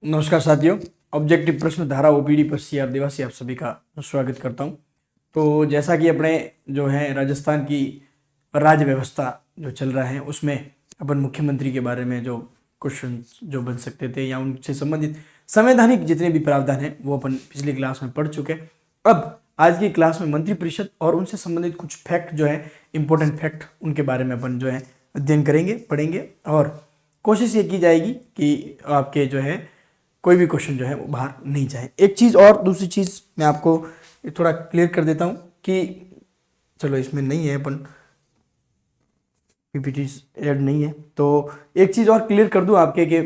नमस्कार साथियों, ऑब्जेक्टिव प्रश्न धारा ओपीडी पर सी आदिवासी आप सभी का स्वागत करता हूं। तो जैसा कि अपने जो है राजस्थान की राज्य व्यवस्था जो चल रहा है उसमें अपन मुख्यमंत्री के बारे में जो क्वेश्चन जो बन सकते थे या उनसे संबंधित संवैधानिक जितने भी प्रावधान हैं वो अपन पिछली क्लास में पढ़ चुके। अब आज की क्लास में मंत्रिपरिषद और उनसे संबंधित कुछ फैक्ट जो है इंपॉर्टेंट फैक्ट उनके बारे में अपन जो है अध्ययन करेंगे, पढ़ेंगे और कोशिश ये की जाएगी कि आपके जो है कोई भी क्वेश्चन जो है वो बाहर नहीं जाए। एक चीज़ और दूसरी चीज़ मैं आपको थोड़ा क्लियर कर देता हूँ कि चलो इसमें नहीं है, अपन पीपीटी ऐड नहीं है, तो एक चीज़ और क्लियर कर दूँ आपके कि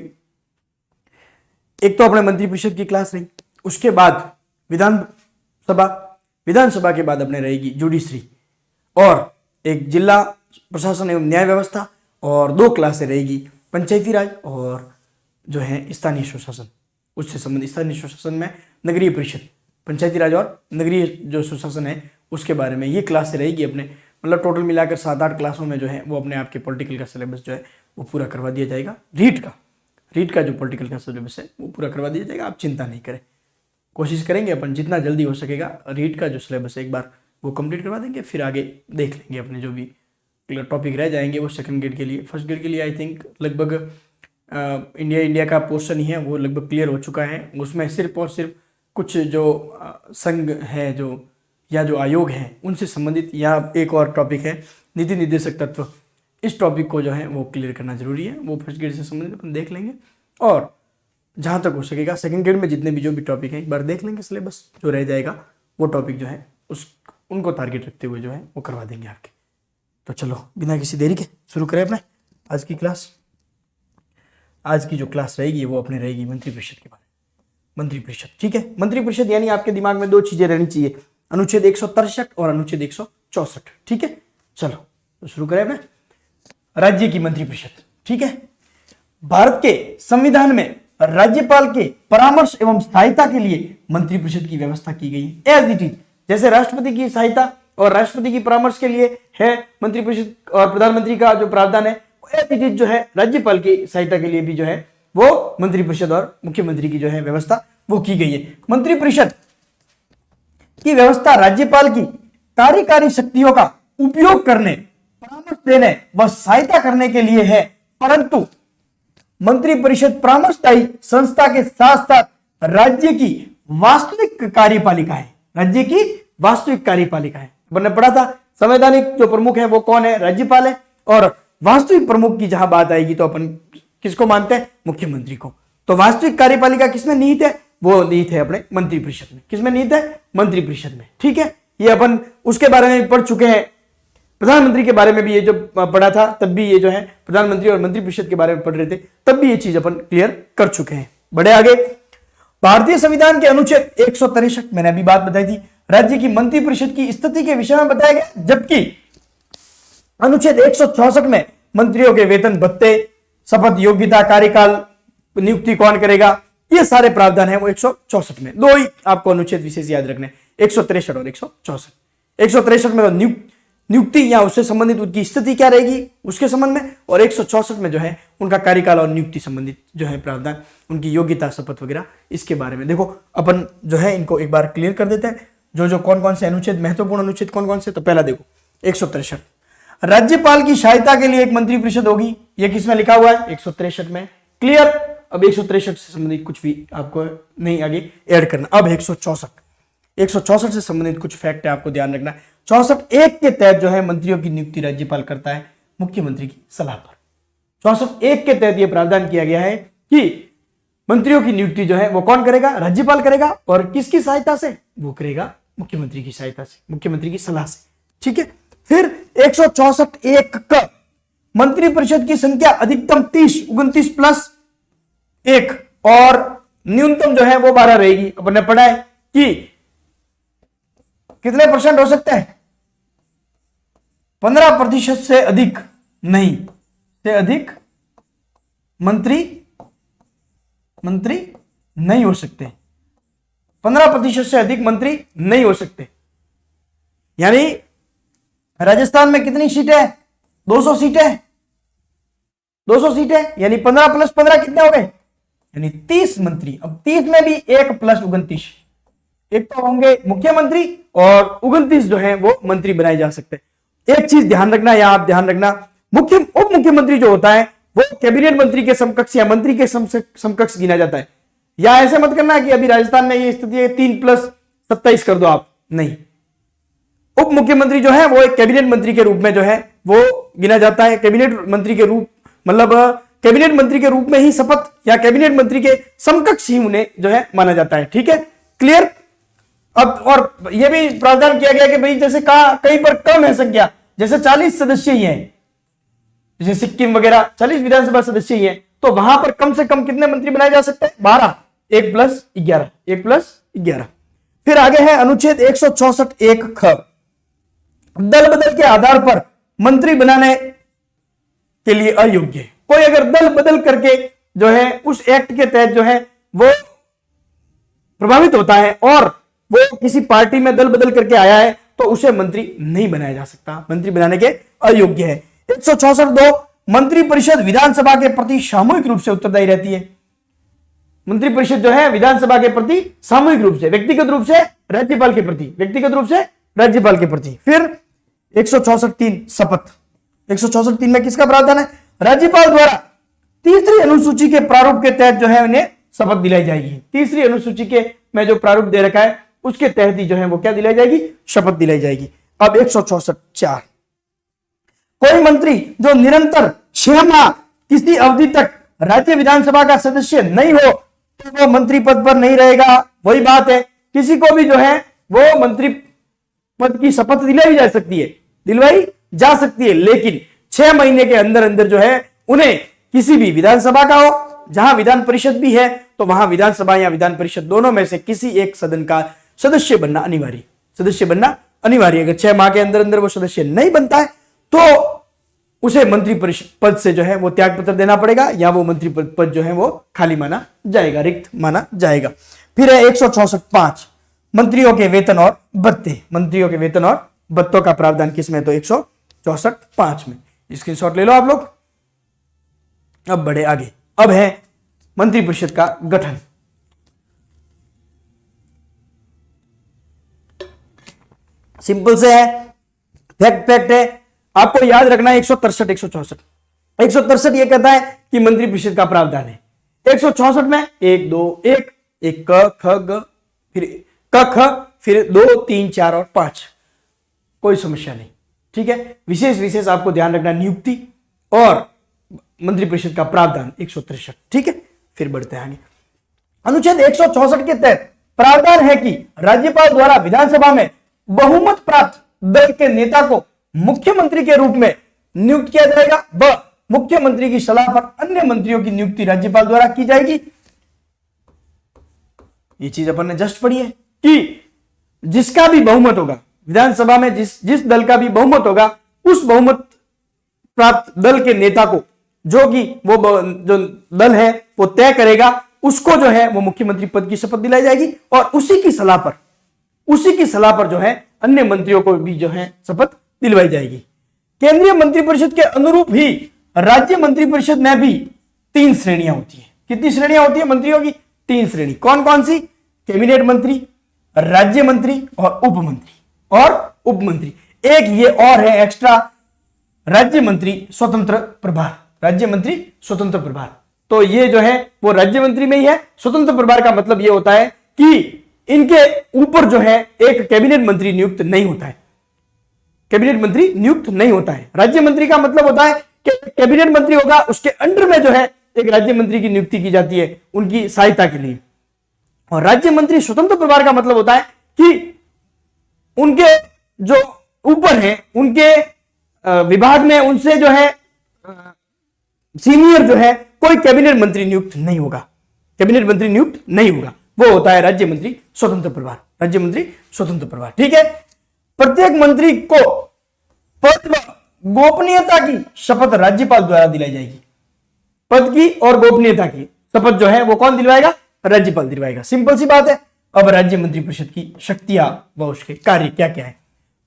एक तो अपने मंत्रिपरिषद की क्लास रही, उसके बाद विधानसभा के बाद अपने रहेगी जुडिशरी और एक जिला प्रशासन एवं न्याय व्यवस्था और 2 क्लासें रहेगी पंचायती राज और जो है स्थानीय सुशासन। उससे संबंधित स्थानीय सुशासन में नगरीय परिषद, पंचायती राज और नगरीय जो सुशासन है उसके बारे में ये क्लास रहेगी अपने, मतलब टोटल मिलाकर 7-8 क्लासों में जो है वो अपने आपके पॉलिटिकल का सिलेबस जो है वो पूरा करवा दिया जाएगा। रीट का जो पॉलिटिकल का सिलेबस है वो पूरा करवा दिया जाएगा, आप चिंता नहीं करें। कोशिश करेंगे अपन जितना जल्दी हो सकेगा रीट का जो सिलेबस है एक बार वो कंप्लीट करवा देंगे, फिर आगे देख लेंगे अपने जो भी टॉपिक रह जाएंगे वो सेकंड ग्रेड के लिए। फर्स्ट ग्रेड के लिए आई थिंक लगभग इंडिया का पोर्शन ही है वो लगभग क्लियर हो चुका है। उसमें सिर्फ और सिर्फ कुछ जो संघ है जो या जो आयोग हैं उनसे संबंधित या एक और टॉपिक है नीति निर्देशक तत्व, इस टॉपिक को जो है वो क्लियर करना जरूरी है। वो फर्स्ट ग्रेड से संबंधित अपन देख लेंगे और जहाँ तक हो सकेगा सेकंड ग्रेड में जितने भी जो भी टॉपिक हैं एक बार देख लेंगे। सिलेबस जो रह जाएगा वो टॉपिक जो है उनको टारगेट रखते हुए जो है वो करवा देंगे आपके। तो चलो बिना किसी देरी के शुरू करें अपने आज की क्लास। आज की जो क्लास रहेगी वो अपने रहेगी मंत्रिपरिषद के बारे में। मंत्रिपरिषद, ठीक है। मंत्रिपरिषद यानी आपके दिमाग में 2 चीजें रहनी चाहिए, अनुच्छेद 163 और अनुच्छेद 164, ठीक है। चलो तो शुरू करें अपने राज्य की मंत्रिपरिषद, ठीक है। भारत के संविधान में राज्यपाल के परामर्श एवं सहायता के लिए मंत्रिपरिषद की व्यवस्था की गई है एज इट इज। जैसे राष्ट्रपति की सहायता और राष्ट्रपति की परामर्श के लिए है मंत्रिपरिषद और प्रधानमंत्री का जो प्रावधान है एज इट इज जो है राज्यपाल की सहायता के लिए भी जो है वो मंत्रिपरिषद और मुख्यमंत्री की जो है व्यवस्था वो की गई है। मंत्रिपरिषद की व्यवस्था राज्यपाल की कार्यकारी शक्तियों का उपयोग करने, परामर्श देने व सहायता करने के लिए है, परंतु मंत्रिपरिषद परामर्शदायी संस्था के साथ साथ राज्य की वास्तविक कार्यपालिका है। राज्य की वास्तविक कार्यपालिका है। हमने पढ़ा था संवैधानिक जो प्रमुख है वो कौन है, राज्यपाल है, और वास्तविक प्रमुख की जहां बात आएगी तो अपन किसको मानते हैं, मुख्यमंत्री को। तो वास्तविक कार्यपालिका किसमें निहित है, वो निहित है अपने मंत्रिपरिषद में। किसमें निहित है, मंत्रिपरिषद में, ठीक है। ये अपन उसके बारे में पढ़ चुके हैं, प्रधानमंत्री के बारे में भी ये जो पढ़ा था तब भी ये जो है प्रधानमंत्री और मंत्रिपरिषद के बारे में पढ़ रहे थे तब भी ये चीज अपन क्लियर कर चुके हैं। बड़े आगे भारतीय संविधान के अनुच्छेद 163 मैंने अभी बात बताई थी, राज्य की मंत्रिपरिषद की स्थिति के विषय में बताया गया, जबकि अनुच्छेद 164 में मंत्रियों के वेतन भत्ते, शपथ, योग्यता, कार्यकाल, नियुक्ति कौन करेगा, ये सारे प्रावधान है वो 164 में। 2 ही आपको अनुच्छेद विशेष याद रखने, 163 और 164। 163 में तो नियुक्ति या उससे संबंधित उनकी स्थिति क्या रहेगी उसके संबंध में, और 164 में जो है उनका कार्यकाल और नियुक्ति संबंधित जो है प्रावधान, उनकी योग्यता, शपथ वगैरह इसके बारे में। देखो अपन जो है इनको एक बार क्लियर कर देते हैं, जो कौन कौन से अनुच्छेद, महत्वपूर्ण अनुच्छेद कौन कौन से। तो पहला देखो 163, राज्यपाल की सहायता के लिए एक मंत्रिपरिषद होगी। ये किसमें लिखा हुआ है, 163 में, क्लियर। अब 163 से संबंधित कुछ भी आपको नहीं आगे ऐड करना। अब 164 से संबंधित कुछ फैक्ट है आपको ध्यान रखना। 64(1) के तहत जो है मंत्रियों की नियुक्ति राज्यपाल करता है मुख्यमंत्री की सलाह पर। 64(1) के तहत यह प्रावधान किया गया है कि मंत्रियों की नियुक्ति जो है वो कौन करेगा, राज्यपाल करेगा, और किसकी सहायता से, वो करेगा मुख्यमंत्री की सहायता से, मुख्यमंत्री की सलाह से, ठीक है। फिर 164(1) का मंत्रिपरिषद की संख्या अधिकतम 29 प्लस 1 और न्यूनतम जो है वो 12 रहेगी। अपन ने पढ़ा है कि कितने % हो सकते हैं, 15% से अधिक नहीं, से अधिक मंत्री नहीं हो सकते। 15% से अधिक मंत्री नहीं हो सकते। यानी राजस्थान में कितनी सीटें, 200 सीटें, 200 सीटें, यानी 15 + 15 कितने हो गए, यानी 30 मंत्री। अब 30 में भी 1 प्लस 29, एक तो होंगे मुख्यमंत्री और 29 जो है वो मंत्री बनाए जा सकते हैं। एक चीज ध्यान रखना, या आप ध्यान रखना, उप मुख्यमंत्री जो होता है वो कैबिनेट मंत्री के समकक्ष या मंत्री के समकक्ष गिना जाता है। या ऐसे मत करना कि अभी राजस्थान में ये स्थिति है 3 प्लस 27 कर दो आप, नहीं। उप मुख्यमंत्री जो है वो एक कैबिनेट मंत्री के रूप में जो है वो गिना जाता है। कैबिनेट मंत्री के रूप मतलब कैबिनेट मंत्री के रूप में ही शपथ या कैबिनेट मंत्री के समकक्ष ही उन्हें जो है माना जाता है। ठीक है, क्लियर। अब और यह भी प्रावधान किया गया कि भाई जैसे कहीं पर कम है संख्या, जैसे 40 सदस्य ही हैं, जैसे सिक्किम वगैरह 40 विधानसभा सदस्य ही हैं, तो वहां पर कम से कम कितने मंत्री बनाए जा सकते हैं? 12, 1 प्लस 11, 1 प्लस 11। फिर आगे है अनुच्छेद 164 1 ख, दल बदल के आधार पर मंत्री बनाने के लिए अयोग्य। कोई अगर दल बदल करके जो है उस एक्ट के तहत जो है वो प्रभावित होता है और वो किसी पार्टी में दल बदल करके आया है तो उसे मंत्री नहीं बनाया जा सकता, मंत्री बनाने के अयोग्य है। 164 2, मंत्री परिषद विधानसभा के प्रति सामूहिक रूप से उत्तरदायी रहती है। मंत्री परिषद जो है विधानसभा के प्रति सामूहिक रूप से, व्यक्तिगत रूप से राज्यपाल के प्रति, व्यक्तिगत रूप से राज्यपाल के प्रति। फिर 164 3 शपथ। 164 3 में किसका प्रावधान है? राज्यपाल द्वारा तीसरी अनुसूची के प्रारूप के तहत जो है उन्हें शपथ दिलाई जाएगी। तीसरी अनुसूची के में जो प्रारूप दे रखा है उसके तहत ही जो है वो क्या दिलाई जाएगी? शपथ दिलाई जाएगी। अब 164 4, कोई मंत्री जो निरंतर 6 माह किसी अवधि तक राज्य विधानसभा का सदस्य नहीं हो तो वो मंत्री पद पर नहीं रहेगा। वही बात है, किसी को भी जो है वो मंत्री पद की शपथ दिलाई जा सकती है, दिलवाई जा सकती है, लेकिन 6 महीने के अंदर अंदर जो है उन्हें किसी भी विधानसभा का हो, जहां विधान परिषद भी है तो वहां विधानसभा या विधान परिषद दोनों में से किसी एक सदन का सदस्य बनना अनिवार्य, सदस्य बनना अनिवार्य। अगर 6 माह के अंदर अंदर वो सदस्य नहीं बनता है तो उसे मंत्री पद से जो है वो त्याग पत्र देना पड़ेगा या वो मंत्री पद जो है वो खाली माना जाएगा, रिक्त माना जाएगा। फिर है 164 5, मंत्रियों के वेतन और भत्ते। मंत्रियों के वेतन और भत्तों का प्रावधान किसमें? तो 164 5 में। स्क्रीनशॉट ले लो आप लोग। अब बढ़े आगे। अब है मंत्रिपरिषद का गठन। सिंपल से है, फैक्ट है, आपको याद रखना है। 163 164 163 ये कहता है कि मंत्रिपरिषद का प्रावधान है। 164 में 1 2 1 1 क ख ग, फिर क ख, फिर 2 3 4 और 5, कोई समस्या नहीं। ठीक है, विशेष आपको ध्यान रखना नियुक्ति और मंत्रिपरिषद का प्रावधान 163। ठीक है, फिर बढ़ते हैं आगे। अनुच्छेद 164 के तहत प्रावधान है कि राज्यपाल द्वारा विधानसभा में बहुमत प्राप्त दल के नेता को मुख्यमंत्री के रूप में नियुक्त किया जाएगा व मुख्यमंत्री की सलाह पर अन्य मंत्रियों की नियुक्ति राज्यपाल द्वारा की जाएगी। ये चीज अपन ने जस्ट पढ़ी है कि जिसका भी बहुमत होगा विधानसभा में, जिस दल का भी बहुमत होगा, उस बहुमत प्राप्त दल के नेता को, जो कि वो जो दल है वो तय करेगा, उसको जो है वो मुख्यमंत्री पद की शपथ दिलाई जाएगी और उसी की सलाह पर जो है अन्य मंत्रियों को भी जो है शपथ दिलवाई जाएगी। केंद्रीय मंत्रिपरिषद के अनुरूप ही राज्य मंत्रिपरिषद में भी 3 श्रेणियां होती है। कितनी श्रेणियां होती है मंत्रियों की? 3 श्रेणी। कौन कौन सी? कैबिनेट मंत्री, राज्य मंत्री और उपमंत्री। एक ये और है एक्स्ट्रा, राज्य मंत्री स्वतंत्र प्रभार। राज्य मंत्री स्वतंत्र प्रभार, तो ये जो है वो राज्य मंत्री में ही है। स्वतंत्र प्रभार का मतलब ये होता है कि इनके ऊपर जो है एक कैबिनेट मंत्री नियुक्त नहीं होता है, कैबिनेट मंत्री नियुक्त नहीं होता है। राज्य मंत्री का मतलब होता है कि कैबिनेट मंत्री होगा, उसके अंडर में जो है एक राज्य मंत्री की नियुक्ति की जाती है उनकी सहायता के लिए। और राज्य मंत्री स्वतंत्र प्रभार का मतलब होता है कि उनके जो ऊपर है, उनके विभाग में उनसे जो है सीनियर जो है कोई कैबिनेट मंत्री नियुक्त नहीं होगा, कैबिनेट मंत्री नियुक्त नहीं होगा, वो होता है राज्य मंत्री स्वतंत्र प्रभार। राज्य मंत्री स्वतंत्र प्रभार। ठीक है, प्रत्येक मंत्री को पद व गोपनीयता की शपथ राज्यपाल द्वारा दिलाई जाएगी। पद की और गोपनीयता की शपथ जो है वो कौन दिलवाएगा? राज्यपाल दिलवाएगा। सिंपल सी बात है। अब राज्य मंत्रिपरिषद की शक्तियां व उसके कार्य क्या क्या है,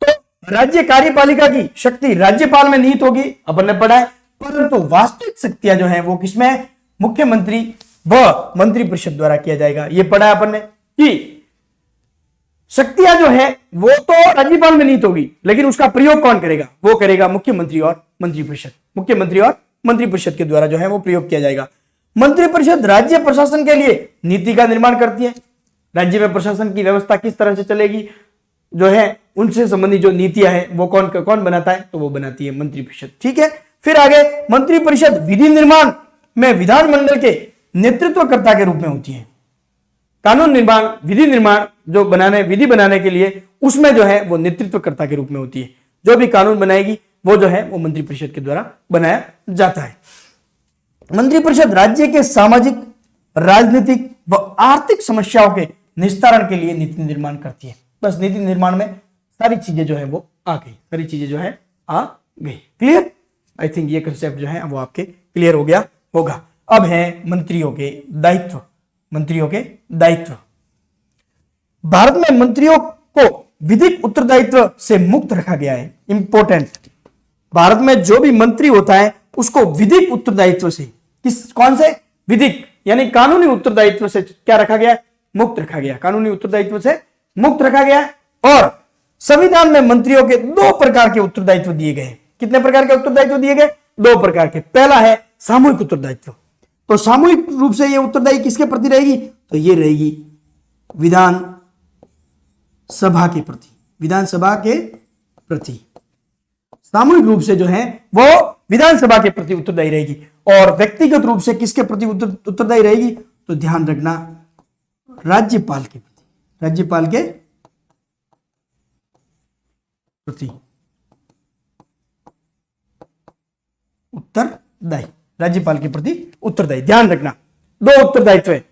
तो राज्य कार्यपालिका की शक्ति राज्यपाल में निहित होगी, अपन ने पढ़ा है, परंतु वास्तविक शक्तियां जो है वो किसमें है? मुख्यमंत्री वह मंत्रिपरिषद द्वारा किया जाएगा। यह पढ़ा अपन ने कि शक्तियां जो है वो तो राज्यपाल में निहित होगी, लेकिन उसका प्रयोग कौन करेगा? वो करेगा मुख्यमंत्री और मंत्रिपरिषद। मुख्यमंत्री और मंत्रिपरिषद के द्वारा जो है वो प्रयोग किया जाएगा। मंत्रिपरिषद राज्य प्रशासन के लिए नीति का निर्माण करती है। राज्य में प्रशासन की व्यवस्था किस तरह से चलेगी जो है उनसे संबंधित जो नीतियां हैं वो कौन बनाता है? तो वो बनाती है मंत्रिपरिषद। ठीक है, फिर आगे मंत्रिपरिषद विधि निर्माण में विधानमंडल के नेतृत्वकर्ता के रूप में होती है। कानून निर्माण, विधि निर्माण जो विधि बनाने के लिए उसमें जो है वो नेतृत्वकर्ता के रूप में होती है। जो भी कानून बनाएगी वो जो है वो मंत्रिपरिषद के द्वारा बनाया जाता है। मंत्रिपरिषद राज्य के सामाजिक, राजनीतिक व आर्थिक समस्याओं के निस्तारण के लिए नीति निर्माण करती है। बस नीति निर्माण में सारी चीजें जो है वो आ गई, सारी चीजें जो है आ गई। क्लियर? आई थिंक ये कंसेप्ट जो है वो आपके क्लियर हो गया होगा। अब है मंत्रियों के दायित्व। मंत्रियों के दायित्व, भारत में मंत्रियों को विधिक उत्तरदायित्व से मुक्त रखा गया है। इंपॉर्टेंट, भारत में जो भी मंत्री होता है उसको विधिक उत्तरदायित्व से, कौन से? विधिक यानी कानूनी उत्तरदायित्व से क्या रखा गया? मुक्त रखा गया। कानूनी उत्तरदायित्व से मुक्त रखा गया। और संविधान में मंत्रियों के 2 प्रकार के उत्तरदायित्व दिए गए। कितने प्रकार के उत्तरदायित्व दिए गए? 2 प्रकार के। पहला है सामूहिक उत्तरदायित्व। तो सामूहिक रूप से ये उत्तरदायी किसके प्रति रहेगी? तो ये रहेगी विधान सभा के प्रति। विधानसभा के प्रति सामूहिक रूप से जो है वो विधानसभा के प्रति उत्तरदायी रहेगी। और व्यक्तिगत रूप से किसके प्रति उत्तरदायी रहेगी? तो ध्यान रखना, राज्यपाल के प्रति। राज्यपाल के प्रति उत्तरदायी। राज्यपाल के प्रति उत्तरदायी, ध्यान रखना 2 उत्तरदायित्व है।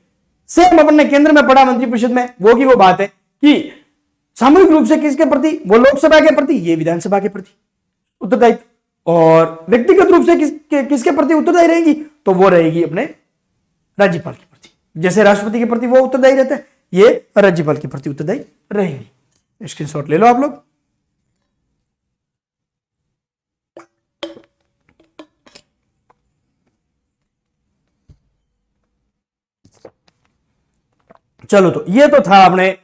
सेम अपन ने केंद्र में पढ़ा मंत्रिपरिषद में, वो की वो बात है कि सामूहिक रूप से किसके प्रति? वो लोकसभा के प्रति, ये विधानसभा के प्रति उत्तरदायित्व। और व्यक्तिगत रूप से किसके प्रति उत्तरदायी रहेगी? तो वो रहेगी अपने राज्यपाल के प्रति। जैसे राष्ट्रपति के प्रति वो उत्तरदायी रहता है, ये राज्यपाल के प्रति उत्तरदायी रहेंगी। स्क्रीनशॉट ले लो आप लोग। चलो, तो ये तो था अपने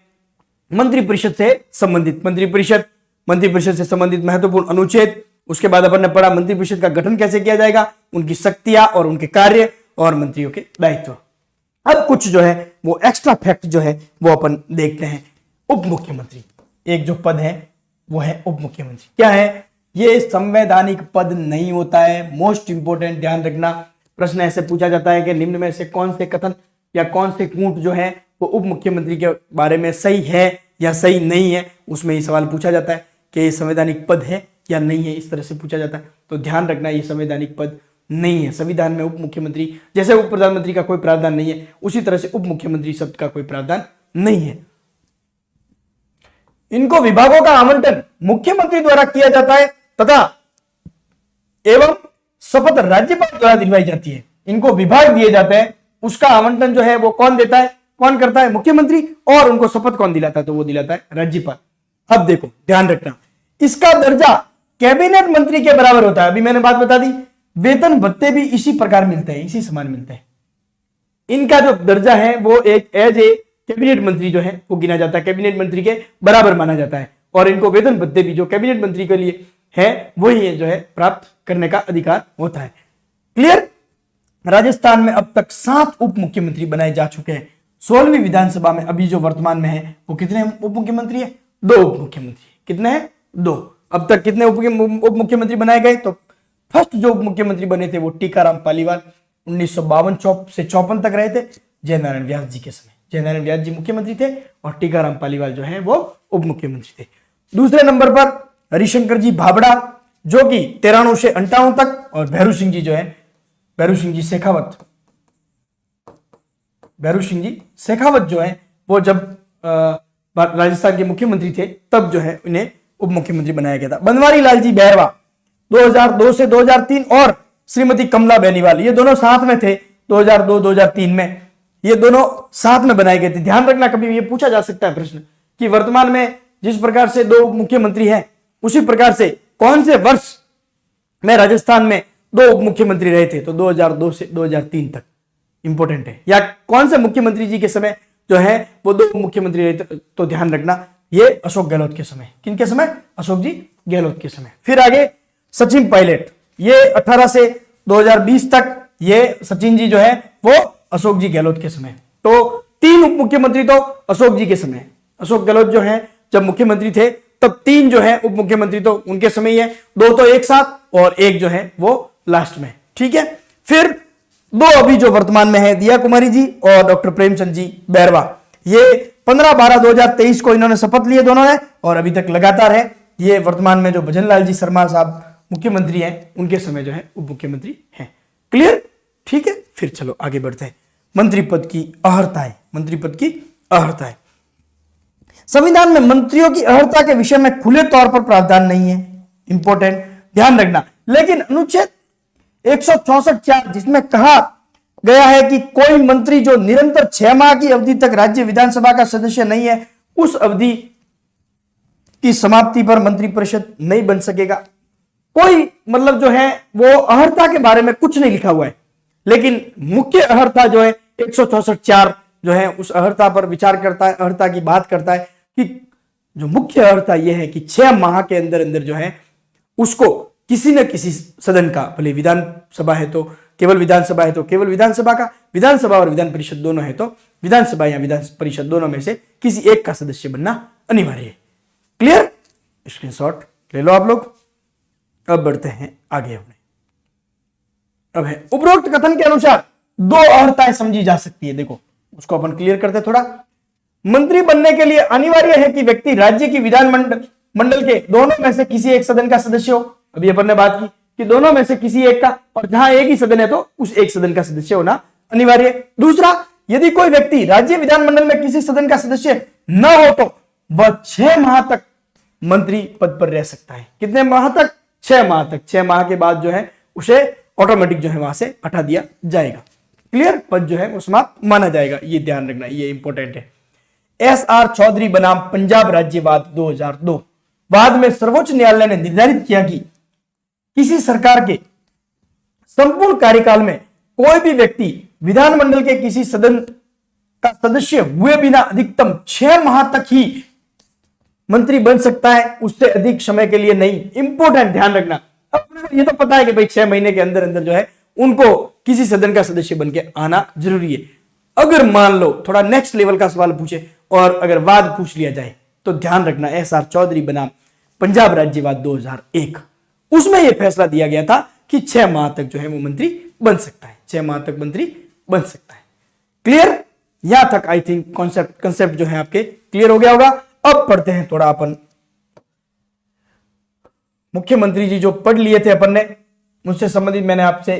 मंत्रिपरिषद से संबंधित मंत्रिपरिषद से संबंधित महत्वपूर्ण अनुच्छेद। उसके बाद अपन ने पढ़ा मंत्रिपरिषद का गठन कैसे किया जाएगा, उनकी शक्तियां और उनके कार्य और मंत्रियों के दायित्व। अब कुछ जो है वो एक्स्ट्रा फैक्ट जो है वो अपन देखते हैं। उप मुख्यमंत्री, एक जो पद है वो है उप मुख्यमंत्री। क्या है? ये संवैधानिक पद नहीं होता है। मोस्ट इंपोर्टेंट, ध्यान रखना। प्रश्न ऐसे पूछा जाता है कि निम्न में से कौन से कथन या कौन से कूट जो है वो उप मुख्यमंत्री के बारे में सही है या सही नहीं है। उसमें ये सवाल पूछा जाता है कि ये संवैधानिक पद है या नहीं है, इस तरह से पूछा जाता है। तो ध्यान रखना, ये संवैधानिक पद नहीं है। संविधान में उप मुख्यमंत्री, जैसे उप प्रधानमंत्री का कोई प्रावधान नहीं है, उसी तरह से उप मुख्यमंत्री शब्द का कोई प्रावधान नहीं है। इनको विभागों का आवंटन मुख्यमंत्री द्वारा किया जाता है तथा एवं शपथ राज्यपाल द्वारा दिलवाई जाती है। इनको विभाग दिए जाते हैं, उसका आवंटन जो है वो कौन देता है, कौन करता है? मुख्यमंत्री। और उनको शपथ कौन दिलाता है? तो वो दिलाता है राज्यपाल। अब देखो, ध्यान रखना, इसका दर्जा कैबिनेट मंत्री के बराबर होता है। अभी मैंने बात बता दी, वेतन भत्ते भी इसी प्रकार मिलते हैं, इसी समान मिलते हैं। इनका जो दर्जा है वो एक एज ए कैबिनेट मंत्री जो है वो गिना जाता है, कैबिनेट मंत्री के बराबर माना जाता है। और इनको वेतन भत्ते भी जो कैबिनेट मंत्री के लिए है वही जो है प्राप्त करने का अधिकार होता है। क्लियर? राजस्थान में अब तक 7 उप मुख्यमंत्री बनाए जा चुके हैं। 16वीं विधानसभा में अभी जो वर्तमान में है वो कितने उप मुख्यमंत्री है? 2 उप मुख्यमंत्री। कितने हैं? 2। अब तक कितने उप मुख्यमंत्री बनाए गए? तो फर्स्ट जो उप मुख्यमंत्री बने थे वो टीकाराम पालीवाल 1952 से 54 तक रहे थे, जयनारायण व्यास जी के समय। जयनारायण व्यास जी मुख्यमंत्री थे और टीकाराम पालीवाल जो है वो उप मुख्यमंत्री थे। दूसरे नंबर पर हरिशंकर जी भाबड़ा जो कि 93 से 58 तक, और भैरू सिंह जी जो है, भैरू सिंह जी शेखावत जो है वो जब राजस्थान के मुख्यमंत्री थे तब जो है इन्हें उप मुख्यमंत्री बनाया गया था। बनवारी लाल जी बैरवा 2002 से 2003 और श्रीमती कमला बेनीवाल, ये दोनों साथ में थे 2002-2003 में, ये दोनों साथ में बनाए गए थे। ध्यान रखना, कभी ये पूछा जा सकता है प्रश्न कि वर्तमान में जिस प्रकार से 2 मुख्यमंत्री हैं उसी प्रकार से कौन से वर्ष में राजस्थान में 2 उप मुख्यमंत्री रहे थे? तो 2002 से 2003 तक। इंपॉर्टेंट है। या कौन से मुख्यमंत्री जी के समय जो है वो 2 मुख्यमंत्री रहे, तो ध्यान रखना ये अशोक गहलोत के समय। किन के समय? अशोक जी गहलोत के समय। फिर आगे सचिन पायलट, ये 18 से 2020 तक ये सचिन जी जो है वो अशोक जी गहलोत के समय। तो 3 उप मुख्यमंत्री तो अशोक जी के समय। अशोक गहलोत जो है जब मुख्यमंत्री थे तब 3 जो है उप मुख्यमंत्री तो उनके समय ही है, 2 तो एक साथ और 1 जो है वो लास्ट में। ठीक है। फिर 2 अभी जो वर्तमान में है, दिया कुमारी जी और डॉक्टर प्रेमचंद जी बैरवा, ये 15/12/2023 को इन्होंने शपथ लिए दोनों ने और अभी तक लगातार है। ये वर्तमान में जो भजनलाल जी शर्मा साहब मुख्यमंत्री हैं उनके समय जो है उप मुख्यमंत्री हैं। क्लियर? ठीक है। फिर चलो आगे बढ़ते हैं। मंत्री पद की अर्हताएं। मंत्री पद की अर्हताएं, संविधान में मंत्रियों की अर्हता के विषय में खुले तौर पर प्रावधान नहीं है। इंपॉर्टेंट, ध्यान रखना। लेकिन अनुच्छेद 164(4) जिसमें कहा गया है कि कोई मंत्री जो निरंतर 6 माह की अवधि तक राज्य विधानसभा का सदस्य नहीं है, उस अवधि की समाप्ति पर मंत्रिपरिषद नहीं बन सकेगा। कोई मतलब जो है वो अर्हता के बारे में कुछ नहीं लिखा हुआ है, लेकिन मुख्य अर्हता जो है 164(4) जो है उस अर्हता पर विचार करता है, अर्हता की बात करता है कि जो मुख्य अर्हता यह है कि 6 माह के अंदर अंदर जो है उसको किसी न किसी सदन का, भले विधानसभा है तो केवल विधानसभा है तो केवल विधानसभा का, विधानसभा और विधान परिषद दोनों है तो विधानसभा या विधान परिषद दोनों में से किसी एक का सदस्य बनना अनिवार्य है। क्लियर? स्क्रीनशॉट ले लो आप लोग। अब बढ़ते हैं आगे। अब है उपरोक्त कथन के अनुसार 2 अर्हताएं समझी जा सकती है। देखो उसको अपन क्लियर करते हैं थोड़ा। मंत्री बनने के लिए अनिवार्य है कि व्यक्ति राज्य की विधान मंडल के दोनों में से किसी एक सदन का सदस्य हो। अभी अपन ने बात की कि दोनों में से किसी एक का, और जहां एक ही सदन है तो उस एक सदन का सदस्य होना अनिवार्य है। दूसरा, यदि कोई व्यक्ति राज्य विधानमंडल में किसी सदन का सदस्य न हो तो वह 6 माह तक मंत्री पद पर रह सकता है। कितने माह तक? 6 माह तक। 6 माह के बाद जो है उसे ऑटोमेटिक जो है वहां से हटा दिया जाएगा। क्लियर? पद जो है वो समाप्त माना जाएगा। ये ध्यान रखना, ये इंपॉर्टेंट है। SR चौधरी बनाम पंजाब राज्यवाद 2002। बाद में सर्वोच्च न्यायालय ने निर्धारित किया कि किसी सरकार के संपूर्ण कार्यकाल में कोई भी व्यक्ति विधानमंडल के किसी सदन का सदस्य हुए बिना अधिकतम 6 माह तक ही मंत्री बन सकता है, उससे अधिक समय के लिए नहीं। इंपॉर्टेंट, ध्यान रखना। अब ये तो पता है कि भाई 6 महीने के अंदर अंदर जो है उनको किसी सदन का सदस्य बन के आना जरूरी है। अगर मान लो थोड़ा नेक्स्ट लेवल का सवाल पूछे और अगर वाद पूछ लिया जाए तो ध्यान रखना, SR चौधरी बनाम पंजाब राज्यवाद 2001, उसमें यह फैसला दिया गया था कि 6 माह तक जो है वो मंत्री बन सकता है। 6 माह तक मंत्री बन सकता है। क्लियर? यहां तक आई थिंक कॉन्सेप्ट जो है आपके क्लियर हो गया होगा। अब पढ़ते हैं थोड़ा अपन। मुख्यमंत्री जी जो पढ़ लिए थे अपन ने, उनसे संबंधित मैंने आपसे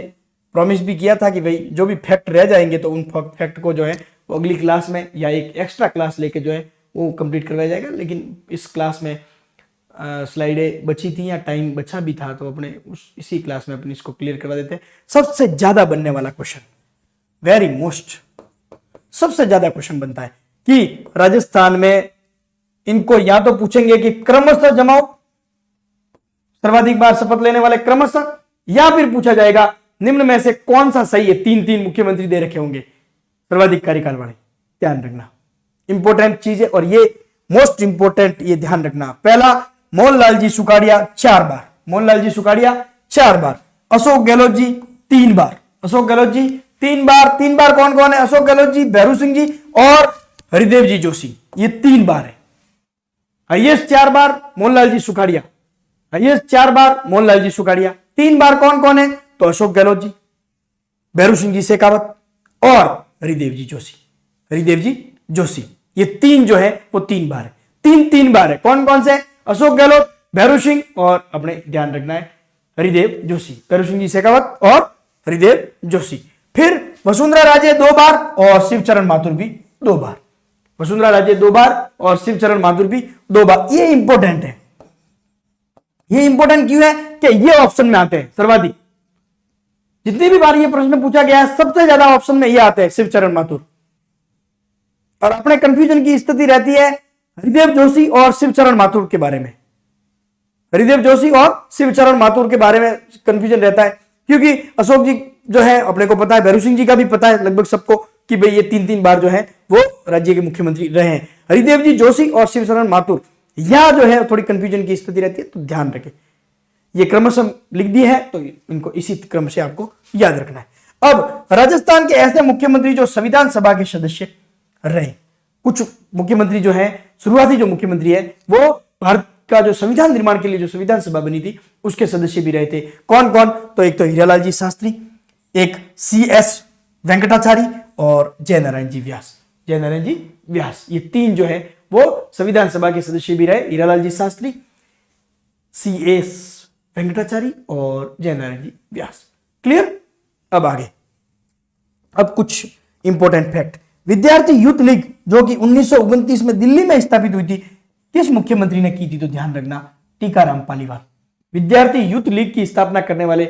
प्रॉमिस भी किया था कि भाई जो भी फैक्ट रह जाएंगे तो उन फैक्ट को जो है वो अगली क्लास में या एक एक्स्ट्रा क्लास लेके जो है वो कंप्लीट करवाया जाएगा। लेकिन इस क्लास में स्लाइडें बची थी या टाइम बचा भी था तो अपने इसी क्लास में अपने इसको क्लियर करवा देते हैं। सबसे ज्यादा बनने वाला क्वेश्चन, वेरी मोस्ट, सबसे ज्यादा क्वेश्चन बनता है कि राजस्थान में इनको या तो पूछेंगे कि क्रमशः जमाओ, सर्वाधिक बार शपथ लेने वाले क्रमशः, या फिर पूछा जाएगा निम्न में से कौन सा सही है। 3 मुख्यमंत्री दे रखे होंगे सर्वाधिक कार्यकाल वाले। ध्यान रखना, इंपॉर्टेंट चीज है और ये मोस्ट इंपॉर्टेंट, ये ध्यान रखना। पहला, मोहनलाल जी सुखाड़िया 4 बार, मोहनलाल जी सुखाड़िया 4 बार, अशोक गहलोत जी 3 बार, अशोक गहलोत जी 3 बार। 3 बार कौन कौन है? अशोक गहलोत जी, भैरू सिंह जी और हरिदेव जी जोशी, ये 3 बार है। हाईएस्ट 4 बार मोहनलाल जी सुखाड़िया, हाईएस्ट 4 बार मोहनलाल जी सुखाड़िया। 3 बार कौन कौन है? तो अशोक गहलोत जी, भैरू सिंह जी शेखावत और हरिदेव जी जोशी, हरिदेव जी जोशी। ये 3 जो है वो 3 बार है। 3 बार है। कौन कौन से? अशोक गहलोत, भैरू सिंह और अपने ध्यान रखना है हरिदेव जोशी, भैरू सिंह जी शेखावत और हरिदेव जोशी। फिर वसुंधरा राजे 2 बार और शिवचरण माथुर भी 2 बार, वसुंधरा राजे 2 बार और शिवचरण माथुर भी 2 बार। ये इंपॉर्टेंट है। ये इंपॉर्टेंट क्यों है कि ये ऑप्शन में आते हैं सर्वाधिक। जितनी भी बार ये प्रश्न पूछा गया है सबसे ज्यादा ऑप्शन में ये आते हैं शिवचरण माथुर। और अपने कंफ्यूजन की स्थिति रहती है हरिदेव जोशी और शिवचरण माथुर के बारे में, हरिदेव जोशी और शिवचरण माथुर के बारे में कंफ्यूजन रहता है क्योंकि अशोक जी जो है अपने को पता है, भैरू सिंह जी का भी पता है लगभग सबको कि भाई ये 3-3 बार जो है वो राज्य के मुख्यमंत्री रहे हैं। हरिदेव जी जोशी और शिवशरण माथुर, यह जो है थोड़ी कंफ्यूजन की स्थिति रहती है, तो ध्यान रखें। ये क्रमशः लिख दिए है, तो इनको इसी क्रम से आपको याद रखना है। अब राजस्थान के ऐसे मुख्यमंत्री जो संविधान सभा के सदस्य रहे, कुछ मुख्यमंत्री जो है, शुरुआती जो मुख्यमंत्री है वो भारत का जो संविधान निर्माण के लिए जो संविधान सभा बनी थी उसके सदस्य भी रहे थे। कौन कौन? तो एक तो हीरालाल जी शास्त्री, एक CS वेंकटाचारी और जयनारायण जी व्यास। जयनारायण जी व्यास, ये 3 जो है वो संविधान सभा के सदस्य भी रहे। हीरालाल जी शास्त्री, CS वेंकटाचारी और जयनारायण जी व्यास। क्लियर? अब आगे, अब कुछ इंपॉर्टेंट फैक्ट। विद्यार्थी यूथ लीग जो कि 1929 में दिल्ली में स्थापित हुई थी, किस मुख्यमंत्री ने की थी? तो ध्यान रखना, टीकाराम पालीवाल। विद्यार्थी यूथ लीग की स्थापना करने वाले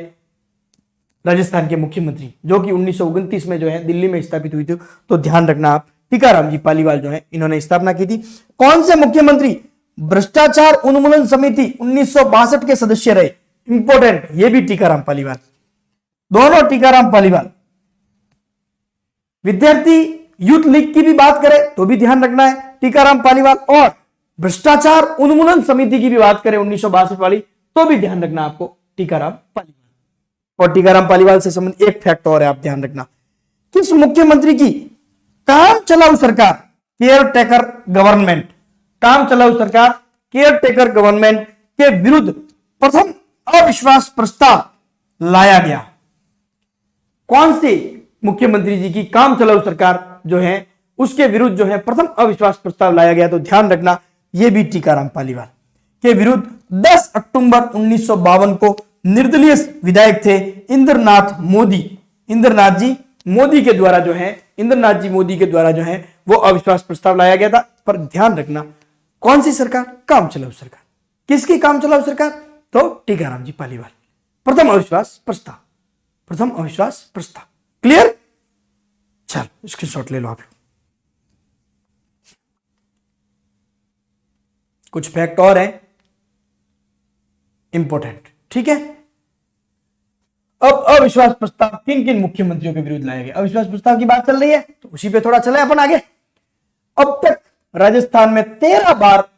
राजस्थान के मुख्यमंत्री जो कि 1929 में जो है दिल्ली में स्थापित हुई थी, तो ध्यान रखना आप, टीकाराम जी पालीवाल जो है इन्होंने स्थापना की थी। कौन से मुख्यमंत्री भ्रष्टाचार उन्मूलन समिति 1962 के सदस्य रहे? इंपॉर्टेंट, ये भी टीकाराम पालीवाल, दोनों टीकाराम पालीवाल। विद्यार्थी यूथ लीग की भी बात करें तो भी ध्यान रखना है टीकाराम पालीवाल, और भ्रष्टाचार उन्मूलन समिति की भी बात करें 1962 वाली तो भी ध्यान रखना आपको टीकाराम पालीवाल। और टीकाराम पालीवाल से संबंधित एक फैक्ट और है, आप ध्यान रखना, किस मुख्यमंत्री की काम चलाऊ सरकार, केयर टेकर गवर्नमेंट, काम चलाऊ सरकार केयर टेकर गवर्नमेंट के विरुद्ध प्रथम अविश्वास प्रस्ताव लाया गया? कौन से मुख्यमंत्री जी की काम चलाऊ सरकार जो है उसके विरुद्ध जो है प्रथम अविश्वास प्रस्ताव लाया गया? तो ध्यान रखना, यह भी टीकाराम पालीवाल के विरुद्ध 10 अक्टूबर 1952 को निर्दलीय विधायक थे इंद्रनाथ मोदी। इंद्रनाथ जी मोदी के द्वारा जो है, इंद्रनाथ जी मोदी के द्वारा जो है वो अविश्वास प्रस्ताव लाया गया था। पर ध्यान रखना, कौन सी सरकार? काम चलाऊ सरकार। किसकी काम चलाऊ सरकार? तो टीकाराम जी पालीवाल। प्रथम अविश्वास प्रस्ताव, प्रथम अविश्वास प्रस्ताव। क्लियर? चल स्क्रीनशॉट ले लो आप। कुछ फैक्ट और है इंपॉर्टेंट, ठीक है। अब अविश्वास प्रस्ताव किन किन मुख्यमंत्रियों के विरुद्ध लाया गया? अविश्वास प्रस्ताव की बात चल रही है तो उसी पे थोड़ा चले अपन आगे। अब तक राजस्थान में 13 बार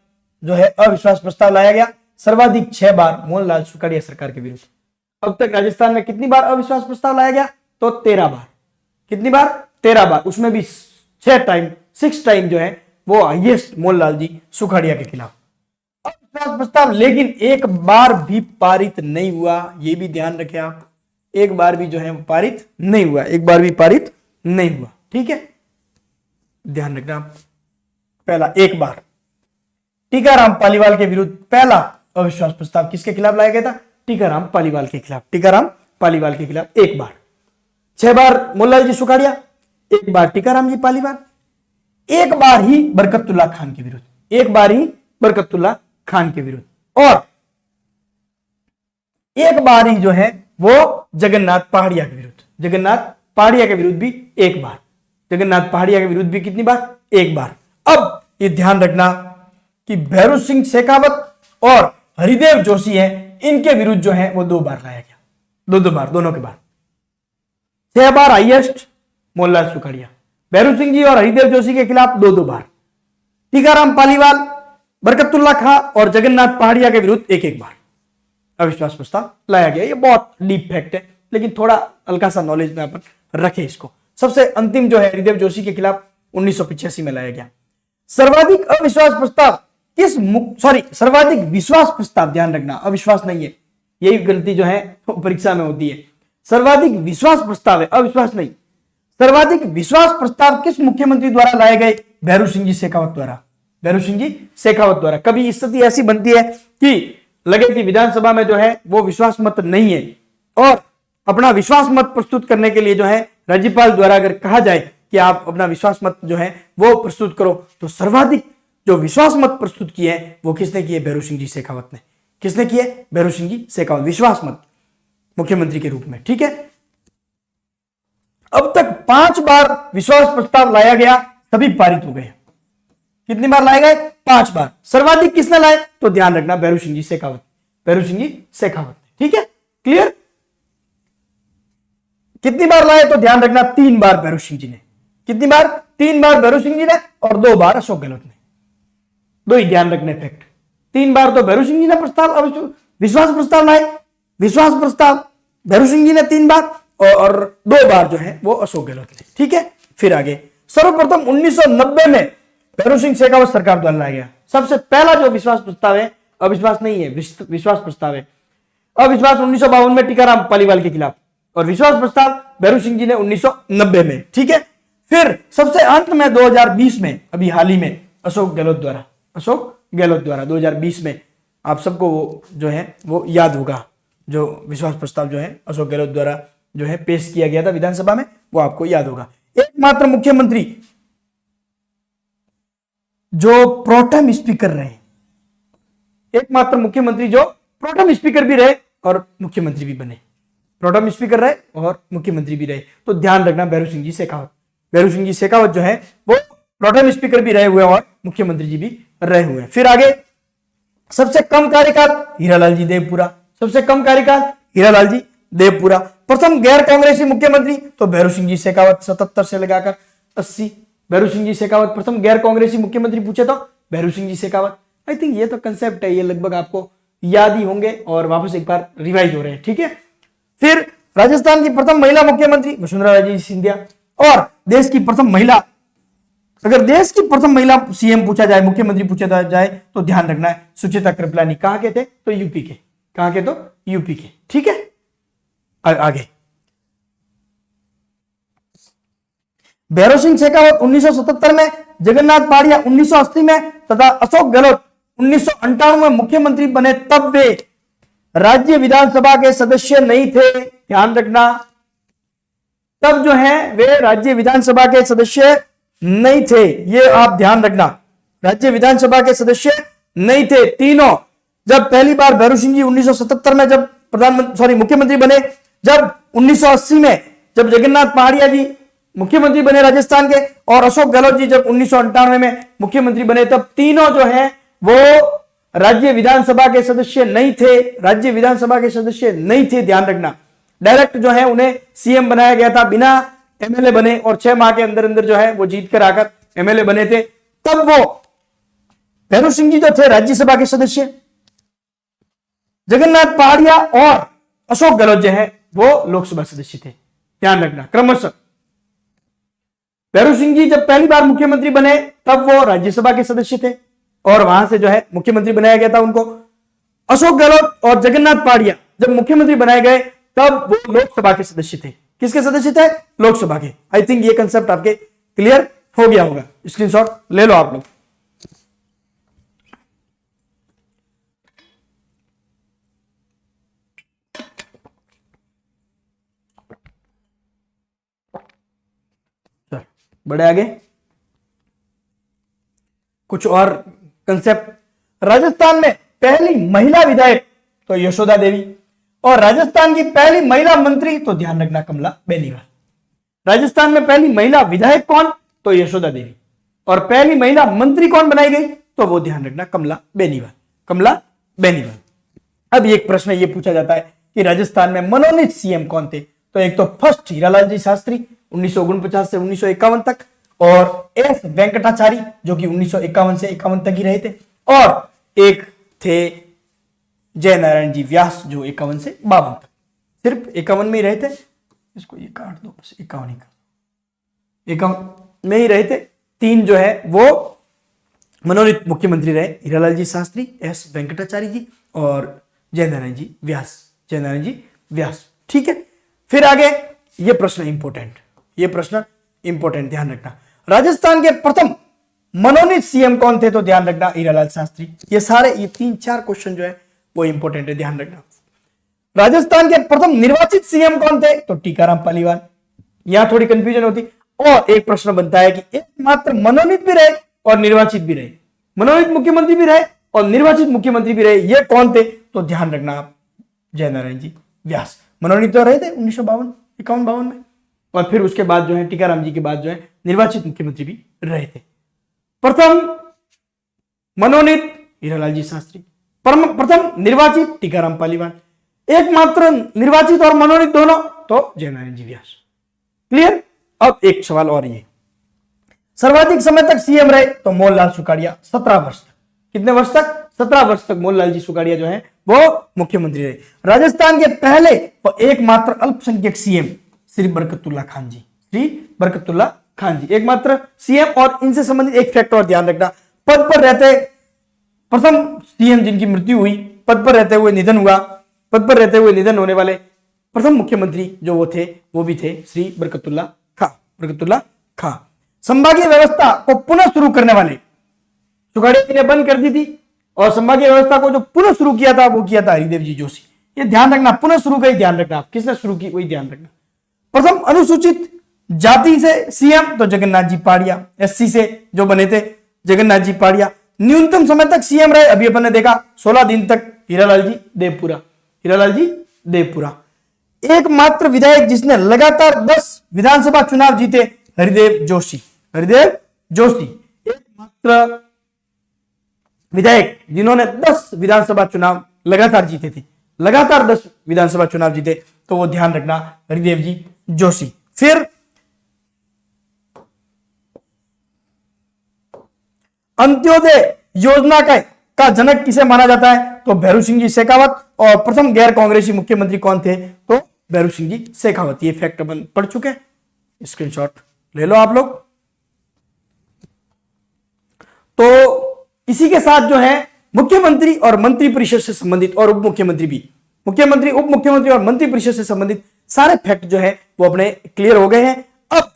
जो है अविश्वास प्रस्ताव लाया गया, सर्वाधिक 6 बार मोहनलाल सुखाड़िया सरकार के विरुद्ध। अब तक राजस्थान में कितनी बार अविश्वास प्रस्ताव लाया गया? तो 13 बार। कितनी बार? 13 बार। उसमें भी 6 टाइम जो है वो हाईएस्ट मोहनलाल जी सुखाड़िया के खिलाफ अविश्वास प्रस्ताव, लेकिन एक बार भी पारित नहीं हुआ। ये भी ध्यान रखें आप, एक बार भी जो है पारित नहीं हुआ, एक बार भी पारित नहीं हुआ, ठीक है, ध्यान रखना। पहला एक बार टीकाराम पालीवाल के विरुद्ध पहला अविश्वास प्रस्ताव किसके खिलाफ लाया गया था? टीकाराम पालीवाल के खिलाफ। टीकाराम पालीवाल के खिलाफ एक बार। 6 बार मोहनलाल जी सुखाड़िया, एक बार टीकाराम जी पालीवाल, एक बार ही बरकतुल्ला खान के विरुद्ध, एक बार ही बरकतुल्ला खान के विरुद्ध, और एक बार ही जो है वो जगन्नाथ पहाड़िया के विरुद्ध। जगन्नाथ पहाड़िया के विरुद्ध भी एक बार। जगन्नाथ पहाड़िया के विरुद्ध भी कितनी बार? एक बार। अब ये ध्यान रखना कि भैरू सिंह शेखावत और हरिदेव जोशी हैं, इनके विरुद्ध जो है वो 2 बार लाया गया, 2 बार, दोनों के बाद। 6 बार हाईएस्ट मोहनलाल सुखाड़िया, भैरू सिंह जी और हरिदेव जोशी के खिलाफ 2 बार, टीकाराम पालीवाल, बरकतुल्ला खां और जगन्नाथ पहाड़िया के विरुद्ध एक बार अविश्वास प्रस्ताव लाया गया। ये बहुत डीप फैक्ट है, लेकिन थोड़ा हल्का सा नॉलेज में अपन रखे इसको। सबसे अंतिम जो है हरिदेव जोशी के खिलाफ 1985 में लाया गया। सर्वाधिक अविश्वास प्रस्ताव सर्वाधिक विश्वास प्रस्ताव, ध्यान रखना, अविश्वास नहीं है, यही गलती जो है परीक्षा में होती है। सर्वाधिक विश्वास प्रस्ताव है, अविश्वास नहीं। सर्वाधिक विश्वास प्रस्ताव किस मुख्यमंत्री द्वारा लाए गए? भैरू सिंह जी शेखावत द्वारा। भैरू सिंह जी शेखावत द्वारा। कभी स्थिति ऐसी बनती है कि लगे कि विधानसभा में जो है वो विश्वास मत नहीं है, और अपना विश्वास मत प्रस्तुत करने के लिए जो है राज्यपाल द्वारा अगर कहा जाए कि आप अपना विश्वास मत जो है वो प्रस्तुत करो, तो सर्वाधिक जो विश्वास मत प्रस्तुत किए हैं वो किसने किए? भैरू सिंह जी शेखावत ने। किसने किए? भैरू सिंह जी शेखावत, विश्वास मत मुख्यमंत्री के रूप में, ठीक है। अब तक 5 बार विश्वास प्रस्ताव लाया गया, सभी पारित हो गए। कितनी बार लाए गए? 5 बार। सर्वाधिक किसने लाए? तो ध्यान रखना, भैरू सिंह जी शेखावत, भैरू सिंह जी शेखावत, ठीक है, क्लियर। कितनी बार लाए तो ध्यान रखना 3 बार भैरों सिंह जी ने। कितनी बार? 3 बार भैरों सिंह जी ने और 2 बार अशोक गहलोत ने। दो ही ध्यान रखने फैक्ट। 3 बार तो भैरों सिंह जी ने प्रस्ताव विश्वास प्रस्ताव लाए, विश्वास प्रस्ताव भैरों सिंह जी ने 3 बार और 2 बार जो है वो अशोक गहलोत ने। ठीक है, फिर आगे सर्वप्रथम 1990 में भैरों सिंह शेखावत सरकार द्वारा लाया गया सबसे पहला जो विश्वास प्रस्ताव है, अविश्वास नहीं है, विश्वास प्रस्ताव है। अविश्वास 1952 में टीकाराम पालीवाल के खिलाफ और विश्वास प्रस्ताव भैरों सिंह जी ने 1990 में। ठीक है, फिर सबसे अंत में 2020 में, अभी हाल ही में अशोक गहलोत द्वारा 2020 में, आप सबको वो जो है वो याद होगा, जो विश्वास प्रस्ताव जो है अशोक गहलोत द्वारा जो है पेश किया गया था विधानसभा में, वो आपको याद होगा। एकमात्र मुख्यमंत्री जो प्रोटेम स्पीकर रहे, एकमात्र मुख्यमंत्री जो प्रोटेम स्पीकर भी रहे और मुख्यमंत्री भी बने, प्रोटेम स्पीकर रहे और मुख्यमंत्री भी रहे, तो ध्यान रखना भैरों सिंह जी शेखावत। भैरों सिंह जी शेखावत जो है वो प्रोटेम स्पीकर भी रहे हुए और मुख्यमंत्री जी भी रहे हुए। फिर आगे सबसे कम कार्यकाल हीरालाल जी देवपुरा, सबसे कम कार्यकाल हीरालाल जी देवपुरा। प्रथम गैर कांग्रेसी मुख्यमंत्री तो भैरों सिंह जी शेखावत 77 से लगाकर 80। भैरों सिंह जी शेखावत प्रथम गैर कांग्रेसी मुख्यमंत्री पूछे तो भैरों सिंह जी शेखावत। आई थिंक ये तो कंसेप्ट है, ये लगभग आपको याद ही होंगे और वापस एक बार रिवाइज हो रहे हैं। ठीक है, फिर राजस्थान की प्रथम महिला मुख्यमंत्री वसुंधरा राजे सिंधिया और देश की प्रथम महिला, अगर देश की प्रथम महिला सीएम पूछा जाए, मुख्यमंत्री पूछा जाए तो ध्यान रखना है सुचेता कृपलानी। कहां के थे? तो यूपी के। कहां के? तो यूपी के। ठीक है, आगे भैरों सिंह शेखावत 1977 में, जगन्नाथ पहाड़िया 1980 में तथा अशोक गहलोत 1998 में मुख्यमंत्री बने, तब वे राज्य विधानसभा के सदस्य नहीं थे। ध्यान रखना, तब जो है वे राज्य विधानसभा के सदस्य नहीं थे, ये आप ध्यान रखना, राज्य विधानसभा के सदस्य नहीं थे तीनों। जब पहली बार भैरों सिंह जी 1977 में जब मुख्यमंत्री बने, जब 1980 में जब जगन्नाथ पहाड़िया जी मुख्यमंत्री बने राजस्थान के, और अशोक गहलोत जी जब 1998 में मुख्यमंत्री बने, तब तीनों जो है वो राज्य विधानसभा के सदस्य नहीं थे, राज्य विधानसभा के सदस्य नहीं थे। ध्यान रखना, डायरेक्ट जो है उन्हें सीएम बनाया गया था, बिना एमएलए बने, और 6 माह के अंदर अंदर जो है वो जीत कर आकर एमएलए बने थे। तब वो भैरों सिंह जी जो थे राज्यसभा के सदस्य, जगन्नाथ पहाड़िया और अशोक गहलोत जो है वो लोकसभा सदस्य थे। ध्यान रखना क्रमशः, भैरों सिंह जी जब पहली बार मुख्यमंत्री बने तब वो राज्यसभा के सदस्य थे और वहां से जो है मुख्यमंत्री बनाया गया था उनको। अशोक गहलोत और जगन्नाथ पहाड़िया जब मुख्यमंत्री बनाए गए तब वो लोकसभा के सदस्य थे। किसके सदस्य थे? लोकसभा के। आई थिंक ये कंसेप्ट आपके क्लियर हो गया होगा, स्क्रीनशॉट ले लो आप लोग। बड़े आगे कुछ और कंसेप्ट। राजस्थान में पहली महिला विधायक तो यशोदा देवी, और राजस्थान की पहली महिला मंत्री तो ध्यान रखना कमला बेनीवाल। राजस्थान में पहली महिला विधायक कौन? तो यशोदा देवी। और पहली महिला मंत्री कौन बनाई गई? तो वो ध्यान रखना कमला बेनीवाल, कमला बेनीवाल। अब एक प्रश्न ये पूछा जाता है कि राजस्थान में मनोनीत सीएम कौन थे? तो एक तो फर्स्ट हीरालाल जी शास्त्री 1949 से 1951 तक, और एस वेंकटाचारी जो कि 1951 से 51 तक ही रहे थे, और एक थे जय नारायण जी व्यास जो 51 से 52 तक, सिर्फ 51 में ही रहे थे। इसको ये काट दो, बस 51 ही कर, 51 में ही रहे थे। 3 जो है वो मनोनीत मुख्यमंत्री रहे, हीरालाल जी शास्त्री, एस वेंकटाचारी जी और जय नारायण जी व्यास, जय नारायण जी व्यास। ठीक है, फिर आगे ये प्रश्न इंपॉर्टेंट, ये प्रश्न इंपॉर्टेंट, ध्यान रखना। राजस्थान के प्रथम मनोनीत सीएम कौन थे? तो ध्यान रखना हीरालाल शास्त्री। ये सारे ये 3-4 क्वेश्चन जो है वो इंपॉर्टेंट है, ध्यान रखना। राजस्थान के प्रथम निर्वाचित सीएम कौन थे? तो टीकाराम पालीवाल। यहां थोड़ी कंफ्यूजन होती, और एक प्रश्न बनता है कि एकमात्र मनोनीत भी रहे और निर्वाचित भी रहे, मनोनीत मुख्यमंत्री भी रहे और निर्वाचित मुख्यमंत्री भी रहे, ये कौन थे? तो ध्यान रखना आप, जय नारायण जी व्यास। मनोनीत तो रहे थे 1951 में, और फिर उसके बाद जो है टीकाराम जी के बाद जो है निर्वाचित मुख्यमंत्री भी रहे थे। प्रथम मनोनीत हीरालाल जी शास्त्री, प्रथम निर्वाचित टीकाराम पालीवाल, एकमात्र निर्वाचित और मनोनीत दोनों तो जयनारायण जी व्यास। क्लियर। अब एक सवाल और, ये सर्वाधिक समय तक सीएम रहे तो मोहनलाल सुखाड़िया 17 वर्ष तक। कितने वर्ष तक? 17 वर्ष तक मोहनलाल जी सुखाड़िया जो है वो मुख्यमंत्री रहे। राजस्थान के पहले और एकमात्र अल्पसंख्यक सीएम श्री बरकतुल्ला खान जी, श्री बरकतुल्ला खान जी एकमात्र सीएम। और इनसे संबंधित एक फैक्ट और ध्यान रखना, पद पर रहते प्रथम सीएम जिनकी मृत्यु हुई, पद पर रहते हुए निधन हुआ, पद पर रहते हुए निधन होने वाले प्रथम मुख्यमंत्री जो वो थे वो भी थे श्री बरकतुल्ला खां, बरकतुल्ला खां। संभागीय व्यवस्था को पुनः शुरू करने वाले, सुखाड़िया जी ने बंद कर दी थी और संभागीय व्यवस्था को जो पुनः शुरू किया था वो किया था हरिदेव जी जोशी। ये ध्यान रखना, पुनः शुरू का ही ध्यान रखना, किसने शुरू की वही ध्यान रखना। प्रथम अनुसूचित जाति से सीएम तो जगन्नाथ जी पाड़िया, एससी से जो बने थे जगन्नाथ जी पाड़िया। न्यूनतम समय तक सीएम रहे, अभी अपन ने देखा 16 दिन तक, हीरालाल जी देवपुरा, हीरालाल जी देवपुरा। एकमात्र विधायक जिसने लगातार 10 विधानसभा चुनाव जीते, हरिदेव जोशी, हरिदेव जोशी एकमात्र विधायक जिन्होंने 10 विधानसभा चुनाव लगातार जीते थे, लगातार 10 विधानसभा चुनाव जीते, तो वो ध्यान रखना हरिदेव जी जोशी। फिर अंत्योदय योजना का जनक किसे माना जाता है? तो भैरू सिंह जी शेखावत। और प्रथम गैर कांग्रेसी मुख्यमंत्री कौन थे? तो भैरू सिंह जी शेखावत। ये फैक्ट अपन पढ़ चुके हैं, स्क्रीनशॉट ले लो आप लोग। तो इसी के साथ जो है मुख्यमंत्री और मंत्री परिषद से संबंधित और उप मुख्यमंत्री भी, मुख्यमंत्री, उप मुख्यमंत्री और मंत्री परिषद से संबंधित सारे फैक्ट जो है वो अपने क्लियर हो गए हैं। अब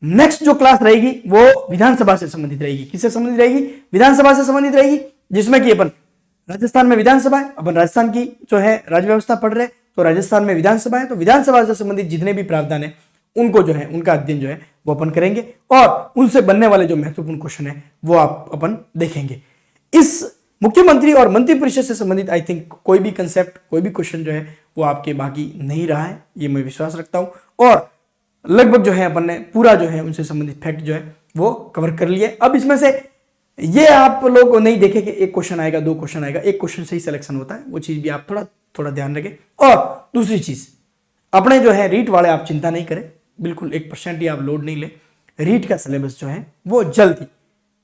नेक्स्ट जो क्लास रहेगी वो विधानसभा से संबंधित रहेगी। किससे संबंधित रहेगी? विधानसभा से संबंधित रहेगी, जिसमें कि अपन राजस्थान में विधानसभा है, अपन राजस्थान की जो है राज्य व्यवस्था पढ़ रहे हैं, तो राजस्थान में विधानसभा है, तो विधानसभा से संबंधित जितने भी प्रावधान है उनको जो है उनका अध्ययन जो है वो अपन करेंगे और उनसे बनने वाले जो महत्वपूर्ण क्वेश्चन है वो आप अपन देखेंगे। इस मुख्यमंत्री और मंत्री परिषद से संबंधित आई थिंक कोई भी कंसेप्ट, कोई भी क्वेश्चन जो है वो आपके बाकी नहीं रहा है, ये मैं विश्वास रखता हूं। और लगभग जो है अपन ने पूरा जो है उनसे संबंधित फैक्ट जो है वो कवर कर लिए। अब इसमें से ये आप लोग नहीं देखे कि एक क्वेश्चन आएगा, 2 क्वेश्चन आएगा, एक क्वेश्चन से ही सिलेक्शन होता है, वो चीज भी आप थोड़ा थोड़ा ध्यान रखें। और दूसरी चीज, अपने जो है रीट वाले आप चिंता नहीं करें, बिल्कुल 1% ही आप लोड नहीं ले। रीट का सिलेबस जो है वो जल्द ही,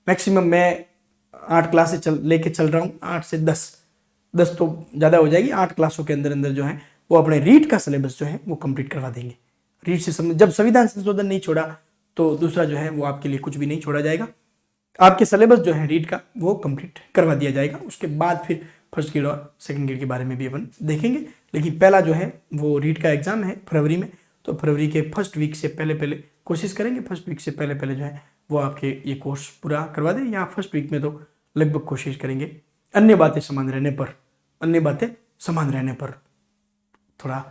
मैक्सिमम मैं 8 क्लास से लेके चल रहा हूँ, 8 से 10 तो ज़्यादा हो जाएगी, 8 क्लासों के अंदर अंदर जो है वो अपने रीट का सिलेबस जो है वो कंप्लीट करवा देंगे। रीट से जब संविधान संशोधन नहीं छोड़ा तो दूसरा जो है वो आपके लिए कुछ भी नहीं छोड़ा जाएगा। आपके सिलेबस जो है रीट का वो कंप्लीट करवा दिया जाएगा। उसके बाद फिर फर्स्ट ग्रेड और सेकंड ग्रेड के बारे में भी अपन देखेंगे, लेकिन पहला जो है वो रीट का एग्जाम है फरवरी में, तो फरवरी के फर्स्ट वीक से पहले कोशिश करेंगे, फर्स्ट वीक से पहले जो है वो आपके ये कोर्स पूरा करवा दें, या फर्स्ट वीक में तो लगभग कोशिश करेंगे। अन्य बातें समान रहने पर थोड़ा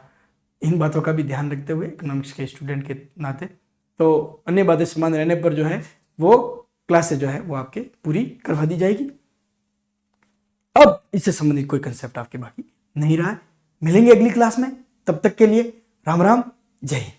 इन बातों का भी ध्यान रखते हुए इकोनॉमिक्स के स्टूडेंट के नाते, तो अन्य बातें समान रहने पर जो है वो क्लासेस जो है वो आपके पूरी करवा दी जाएगी। अब इससे संबंधित कोई कंसेप्ट आपके बाकी नहीं रहा है। मिलेंगे अगली क्लास में, तब तक के लिए राम राम, जय हिंद।